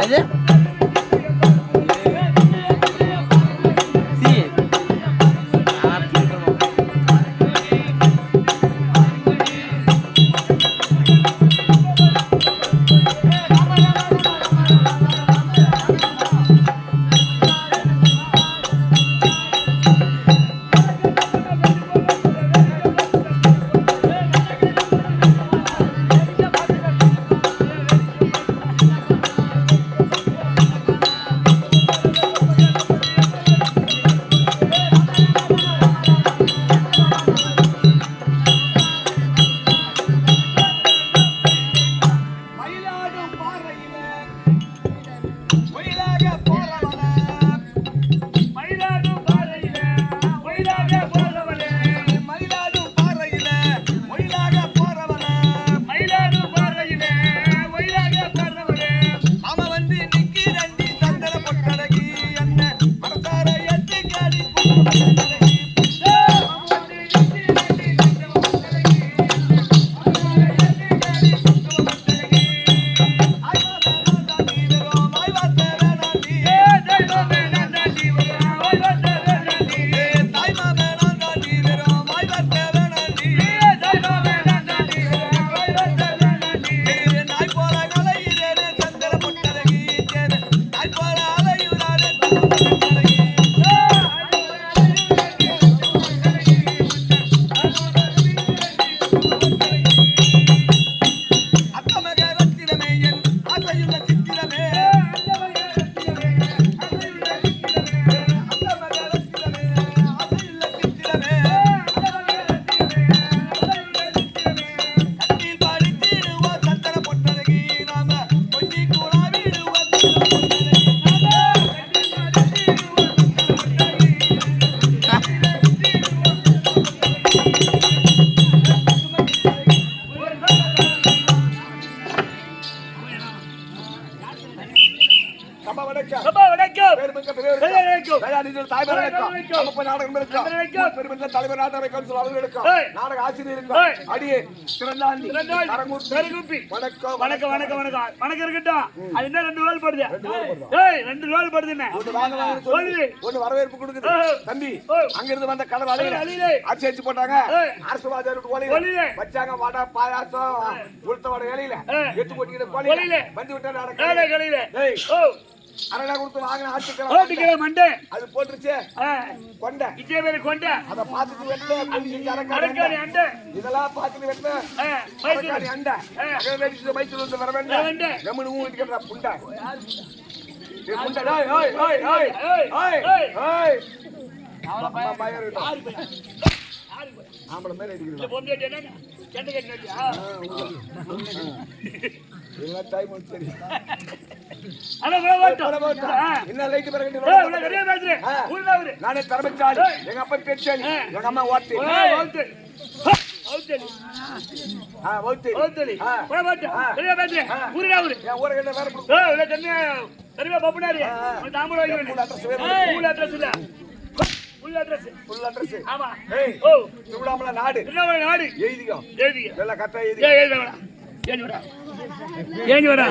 என்னது நாடக ஆசிரியர் அடியே சிறந்தாண்டி வணக்கம் வணக்கம் வணக்கம் வணக்கம் வணக்கம் இருக்கட்டும். அது என்ன 2 நாள் படுது? 2 நாள் படுது. ஒண்ணு வரவேற்பு கொடுக்குது தம்பி. அங்க இருந்து வந்த கடல் அலையில அடிச்சு போட்டாங்க. அரசு வாஜாரு வச்சாங்க. வடை பாயாசம் உளுத்த வடை இலையில எட்டு போட்டிக்கிற கோழியில வந்து விட்டா அரடா கொடுத்து வாங்கின ஆட்டுக்கிற மண்டை அது போட்டுருச்சு. கொண்டை இதே மாதிரி கொண்டை அதை பார்த்துட்டு வெட்டல அண்டை இதெல்லாம் பார்த்துட்டு வெட்டல அண்டை மைசூர் வந்து வர வேண்டாம் கம்முனு ஊட்டிக்கிற புண்டை ஆம்பளை மேல நானே தரமச்சாலி எங்க அப்பா பேச்சாலி எங்க அம்மா ஓட்டு நாடு எழுதிக்கோ எல்லாம் கரெக்டா எழுதி ஏன் வரா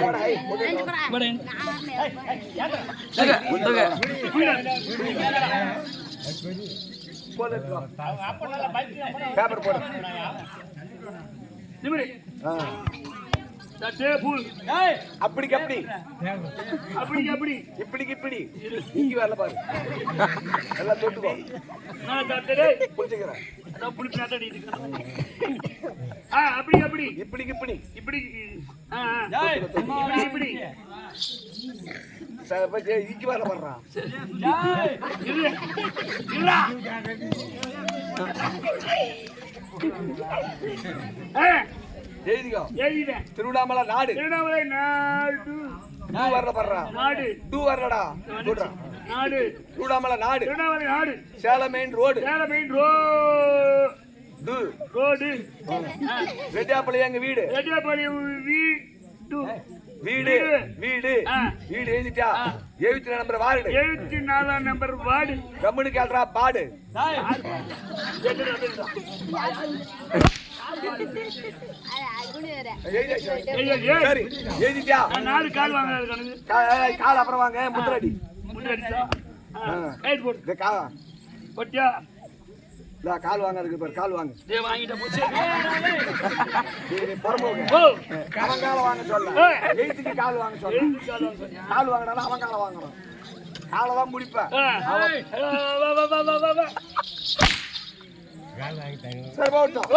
பேப்பர் போடு அப்படி அப்படி அப்படி அப்படி இப்படி இப்படி இங்க வரல பாரு எல்லாம் தொட்டுக்கோ புடிச்சுக்கிறேன் அப்படி அப்படி இப்படி இப்படி இப்படி இப்படி இங்க வரல வர்றான் எழுதிக்கோ திருவண்ணாமலை நாடு திருவண்ணாமலை நாடு வரல வர்றா நாடு டூ வரலடா நாடு திருவண்ணாமலை நாடு திருவண்ணாமலை நாடு Salem main road Salem main road road Reddiyapalli எங்க வீடு ரெட்டியாப்பள்ளி வீடு வீடு வீடு வீடு எழுதிட்டா 74 நம்பர் வார்டு 74 நம்பர் வார்டு கம்முனு கேள்றா பாடு சரி எழுதிட்டியா? நாலு கால் வாங்க கால் அப்புறம் வாங்க. முத்திரடி பொட்டியா கால் வாங்க. அதுக்கு பேர் கால் வாங்க. அவன் கால வாங்க சொல்ல. எழுத்துக்கு கால் வாங்க சொல்ல. கால் வாங்கினாலும் அவன் கால வாங்கணும். காலதான் முடிப்பேன். சரி போட்டோம்.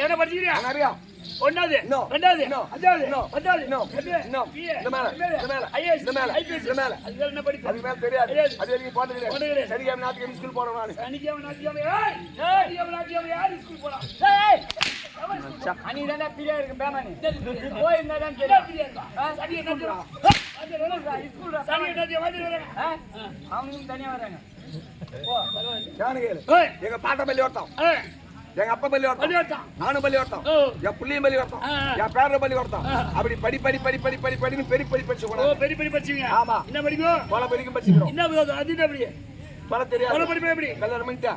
என்ன படிக்கிறீங்க? நிறையா ஒன்னாவது ரெண்டாவது அஞ்சாவது பத்தாவது இந்த மேல ஐஏஎஸ் இந்த மேல ஐபிஎஸ் இந்த மேல அது என்ன படிப்பு? அது மேல தெரியாது. அது வரைக்கும் போனது கிடையாது. சரியா நாட்டுக்கு ஸ்கூல் போறோம். நான் சனிக்கிழமை நாட்டுக்கிழமை யார் ஸ்கூல் போறான்? அன்னைக்கு தான் பிரியா இருக்கு பேமானி போய் இருந்தாதான் தெரியும். சனி என்ன சொல்றான்? ஸ்கூல் சனி என்ன வராங்க? அவனும் தனியா வராங்க. எங்க பாட்ட பள்ளி ஓட்டம், எங்க அப்பா பள்ளி ஓட்டம், நானும் பள்ளி ஓட்டம், என் புள்ளியும் பள்ளி ஓட்டம், என் பேர பள்ளி ஓட்டம். அப்படி படி படி படி படி படி படின்னு பெரிய படி படிச்சு கூட பெரிய படி படிச்சீங்க. ஆமா. என்ன படிக்கும்? பல படிக்கும் படிச்சுக்கிறோம். என்ன அது என்ன அப்படி பல தெரியாது. பல படிப்பு எப்படி? கல்யாணம் பண்ணிட்டா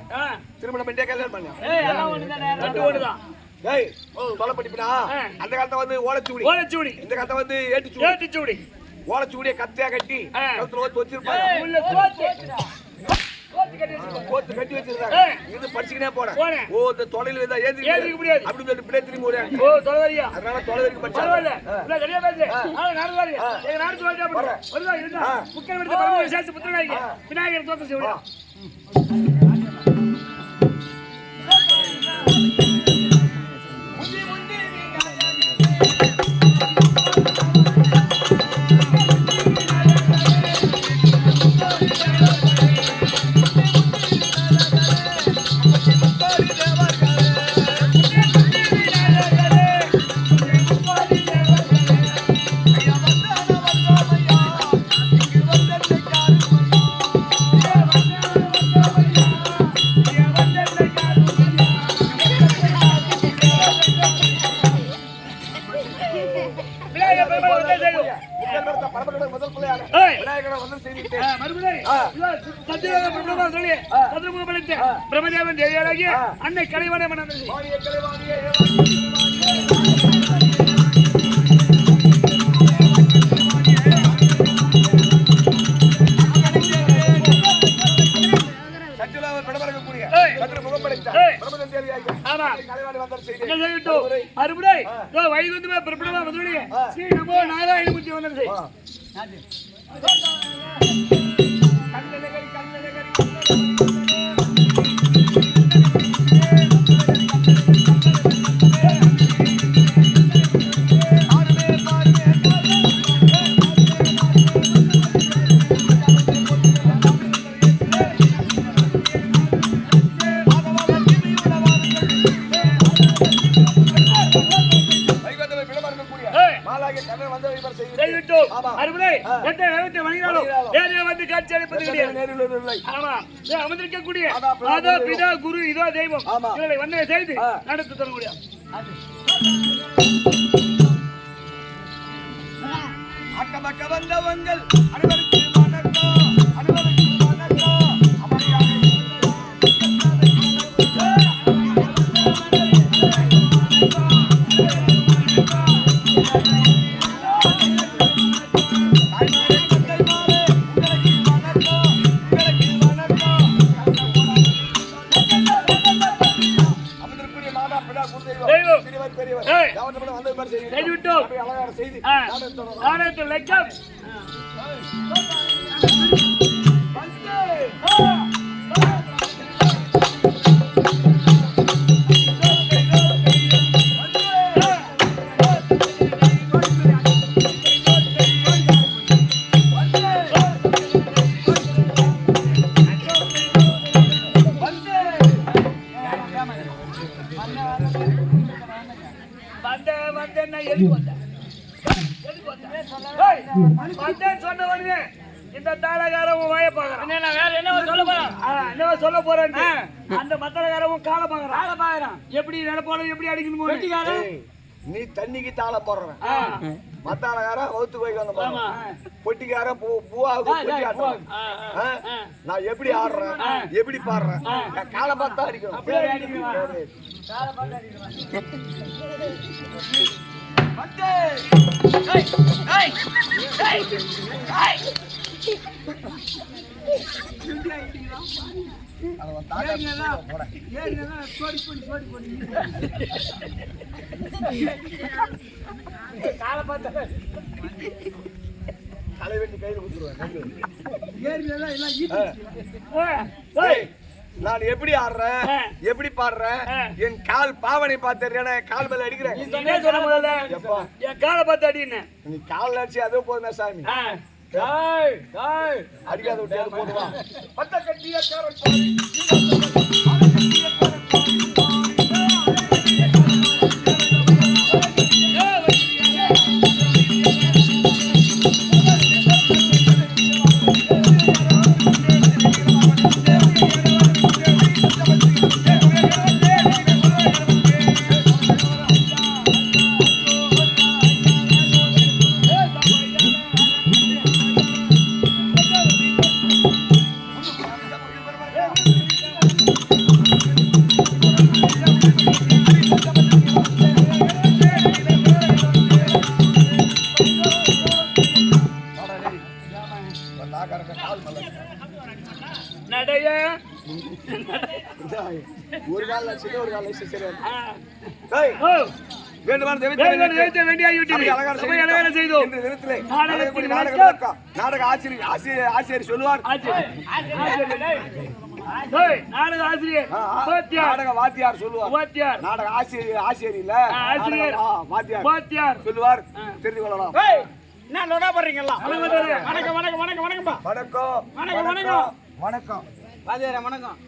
திருமணம் பண்ணிட்டா கல்யாணம் பண்ண எல்லாம் ஒண்ணுதானே. ரெண்டு ஒண்ணுதான். ஏய் பல படிப்புனா அந்த காலத்துல வந்து ஓலைச்சுவடி, இந்த காலத்துல வந்து ஏட்டுச்சுவடி. ஓலைச்சுவடியை கத்தியா கட்டி கழுத்துல ஓத்து வச்சிருப்பாங்க. கோத்து கட்டி வச்சிருக்காங்க. இது படிச்சுக்கினே போறேன். ஓ இந்த தொலைல இருந்தா ஏத்திக்க முடியாது. அப்படி சொல்லிட்டு பிளே திரும்பி ஓடுறாங்க. ஓ தொலைவரியா? அதனால தொலைவரிக்கு படிச்சாங்க. பரவாயில்ல. இல்ல சரியா பேசு. நானு வரேன். எங்க நாடு சொல்லிட்டா போறேன். வருதா இருந்தா. புக்கர் எடுத்து பரம விசேஷ புத்திரனாயிங்க. விநாயகர் தோத்த செய்வா. பிரம்மதேவன் தேவியாராகிய அன்னை கலைவாணி மன்னன் அறுபடை வயது பிரபலமா வந்துடைய ஸ்ரீ நமோ நாராயணமூர்த்தி வந்தது. அமர்ந்திருக்கக்கூடிய பிதா குரு இதோ தெய்வம் இவர்களை வந்தனை செய்து நடத்தி தரக்கூடிய அக்கபக்க வந்தவங்கள் அனைவருக்கும் வணக்கம், அனைவருக்கும் வணக்கம். இந்த தாளகாரமும் வாய பாக்குறான். வேற என்ன சொல்ல போறேன்? அந்த மத்தளகாரமும் கால பாக்குறான். எப்படி நடப்பாலும் எப்படி அடிக்கணுமோ. நீ தண்ணிக்கு தாள போடுறவன், மத்தாளக்காரன் வகுத்து போய் வந்த பொட்டிக்காரன் பூவாவுக்கு பொட்டி ஆடுறேன். நான் எப்படி ஆடுறேன், எப்படி பாடுறேன், காலை பார்த்தா அடிக்கணும். தலைவெட்டி கையில் கொடுத்துருவேன். நான் எப்படி ஆடுறேன், எப்படி பாடுறேன், என் கால் பாவனை பார்த்து கால் மேல அடிக்கிறேன். என் காலை பார்த்து அடின்னு நீ கால் அடிச்சு அதே போதுமே சாமி. அடிக்காத விட்டு அது போதுவா. பத்த கட்டிய ஒரு கால சின்ன ஒரு கால சரி. நாடக ஆசிரியர் சொல்லுவார். நாடக ஆசிரியர் நாடக வாத்தியார் சொல்லுவார். நாடக ஆசிரியர் இல்ல வாத்தியார் சொல்லுவார். தெரிந்து கொள்ளலாம். என்ன லோகா போறீங்களா? வணக்கம் வணக்கம் வணக்கம் வணக்கம்பா. வணக்கம் வணக்கம் வணக்கம் வணக்கம் வாத்தியாரே வணக்கம்.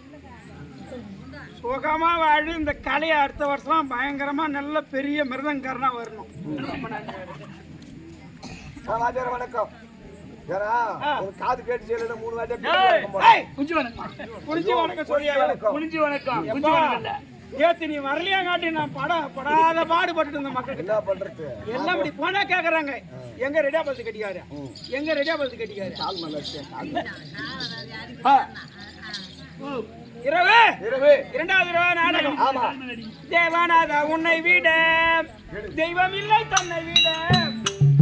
சுகமா வாழி இந்த கலையை அடுத்த வருஷம் பயங்கரமா நல்ல பெரிய மிருதங்காரனா வரணும். வாத்தியாரே வணக்கம். காது கேட்டு செய்யல 3 வாட்டி ஏத்து நீ வரலையா காட்டி நான் படாத பாடுபட்டு இருந்த மக்கள் என்ன பண்றது எல்லாம் இப்படி போனா கேக்குறாங்க. எங்க ரெடியா பஸ் கட்டிக்காரு, எங்க ரெடியா பஸ் கட்டிக்காரு. இரவு 2வது இரவு நாடகம். தேவநாத உன்னை விட தெய்வம் இல்லை தன்னை விட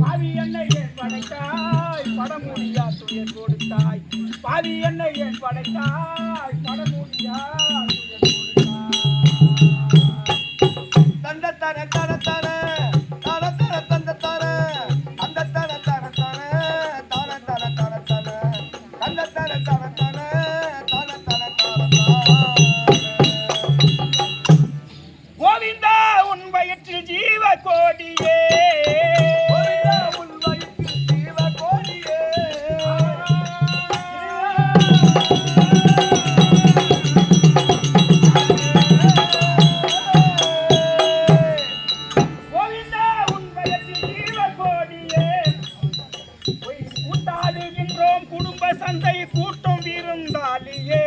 பாவி என்னை ஏன் படைத்தாய் படமூடியா துயர் கொடுத்தாய். பாவி என்னை ஏன் படைத்தாய் படமூடியா துயர் கொடுத்தாய். தந்த தர தர தர தர தர தந்த தர அந்த தர தர தர தர தர தர தர தந்த தர தர தர தர தர தர. கோவிந்தா உன் வயிற்றில் ஜீவ கோடியே, கோவிந்தா உன் வயிற்றில் ஜீவ கோடியே. கோவிந்தா உன் வயிற்றில் ஜீவ கோடியே. கூட்டாடுகின்றோம் குடும்ப சந்தை கூட்டம் விருந்தாளியே.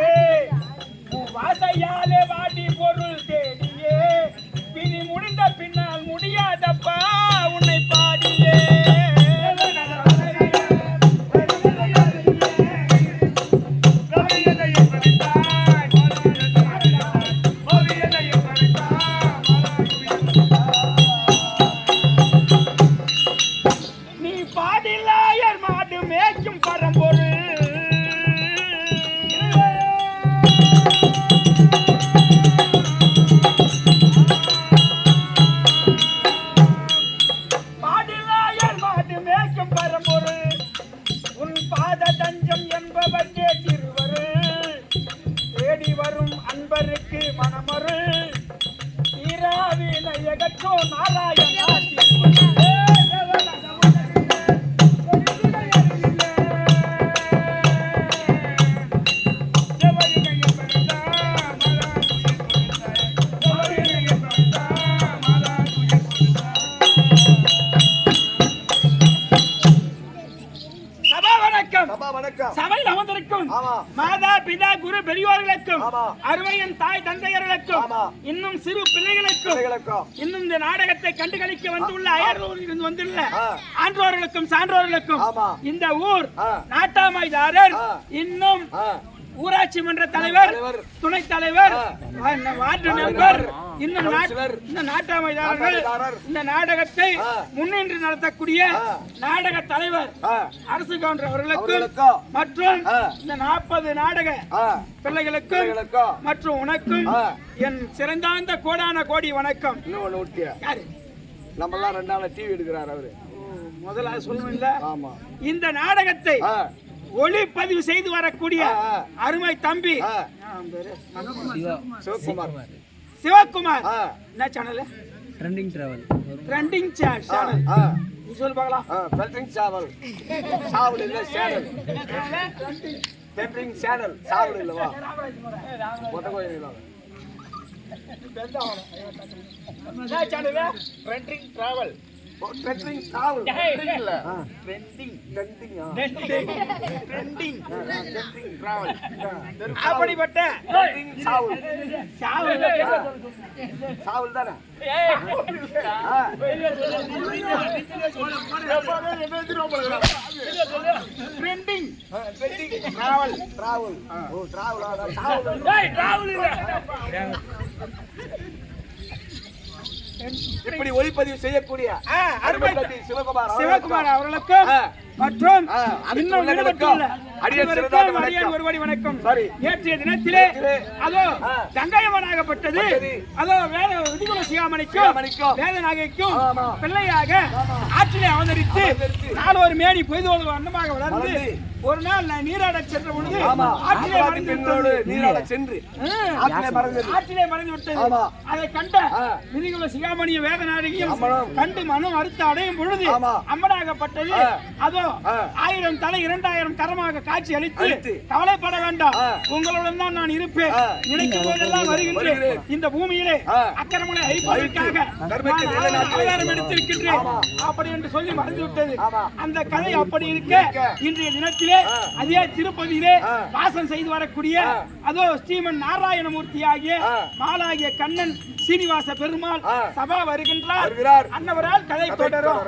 வாசையாலே வாடி பொருள் தேடியே பிரி முடிந்த பின்னால் முடியாதப்பா உன்னை பாடியே. நீ பாடிலாயர் மாடு மேய்க்கும் பரம்பொருள். உன் பாத தஞ்சம் என்பவர்க்கே திருவருள் தேடி வரும் அன்பருக்கு மனமருள் தீராவினையகற்றோ நாராயணா சபையில் அமர்ந்திருக்கிற பெற்றோர்களுக்கும் ஆமா. மாதா பிதா குரு பெரியோர்களுக்கும் ஆமா. அருமையின் தாய் தந்தையர்களுக்கும் ஆமா. இன்னும் சிறு பிள்ளைகளுக்கும் இன்னும் இந்த நாடகத்தை கண்டுகளிக்க வந்துள்ள அயலூரில் வந்துள்ள ஆன்றோர்களுக்கும் சான்றோர்களுக்கும் ஆமா. இந்த ஊர் ஆ. நாட்டாமைதாரர் இன்னும் ஆ. ஊராட்சி மன்ற தலைவர் துணைத் தலைவர் வார்டு மெம்பர் இன்னும் இந்த நாட்டாமைதாரர்கள் இந்த நாடகத்தை முன்னின்று நடத்தக்கூடிய நாடக தலைவர் அரசு கவுண்டர் அவர்களுக்கும் மற்றும் இந்த 40 நாடக பிள்ளைகளுக்கும் மற்றும் உனக்கும் என் சிறந்தாந்த கோடான கோடி வணக்கம். யாரு நம்ம எல்லாம் 2 நாளா டிவி எடுக்கிறார் அவரு. முதல்ல சொல்லணும் இல்ல. ஆமா. இந்த நாடகத்தை ஒளிப்பதிவு செய்து வரக்கூடிய அருமை தம்பி சிவகுமார். என்ன channel? Trending travel. Trending channel. நீ சொல்லு பார்க்கலாம். Trending channel. சாவல் இல்ல சேனல். Trending channel. சாவல் இல்லவா? மொத்த கோயில் இல்ல. என்ன சேனல்? Trending travel. ட்ரெண்டிங் சாவல். ட்ரெண்டிங் இல்ல. Trending trending travel. அப்படிப்பட்ட சாவல். சாவல் சாவல் தானே? Trending travel. டிராவல். ஓ டிராவல். சாவல். டேய் டிராவல் இல்ல. இப்படி ஒளிப்பதிவு செய்யக்கூடிய அருமை தம்பி சிவகுமார் அவர்களுக்கும் மற்றும் இன்னும் ஈடுபட்டுள்ள அடியேன் ஒருவடி வணக்கம். நேற்றைய தினத்திலே அதோ கங்கையம்மனாகப்பட்டது அதோ வேத விதிகுல சிகாமணிக்கும் வேதநாயகிக்கும் பிள்ளையாக ஆற்றிலே அவதரித்து நாளொரு மேனி பொய்தோடு வண்ணமாக வளர்ந்து ஒரு நாள் நான் நீராட சென்ற பொழுது ஆற்றிலே மறைந்து விட்டது. அதை கண்ட விதிகுல சிகாமணிய வேதநாயகியும் கண்டு மனம் அறுத்து அடையும் பொழுது அம்மனாகப்பட்டது அதோ 1000 தலை 2000 கரமாக காட்சி அளித்து கவலைப்பட வேண்டாம், உங்களுடன் தான் நான் இருப்பேன், நினைக்கும் போதெல்லாம் வருகின்றேன், இந்த பூமியிலே அக்கிரமங்களை அழிப்பதற்காக அவதாரம் எடுத்திருக்கின்றேன் அப்படி என்று சொல்லி மறைந்து விட்டது. அந்த கதை அப்படி இருக்க இன்றைய தினத்திலே அதே திருப்பதியிலே வாசம் செய்து வரக்கூடிய அதோ ஸ்ரீமன் நாராயணமூர்த்தி ஆகிய மாலாகிய கண்ணன் சீனிவாச பெருமாள் சபா வருகின்றார். அன்னவரால் கதை தொடரும்.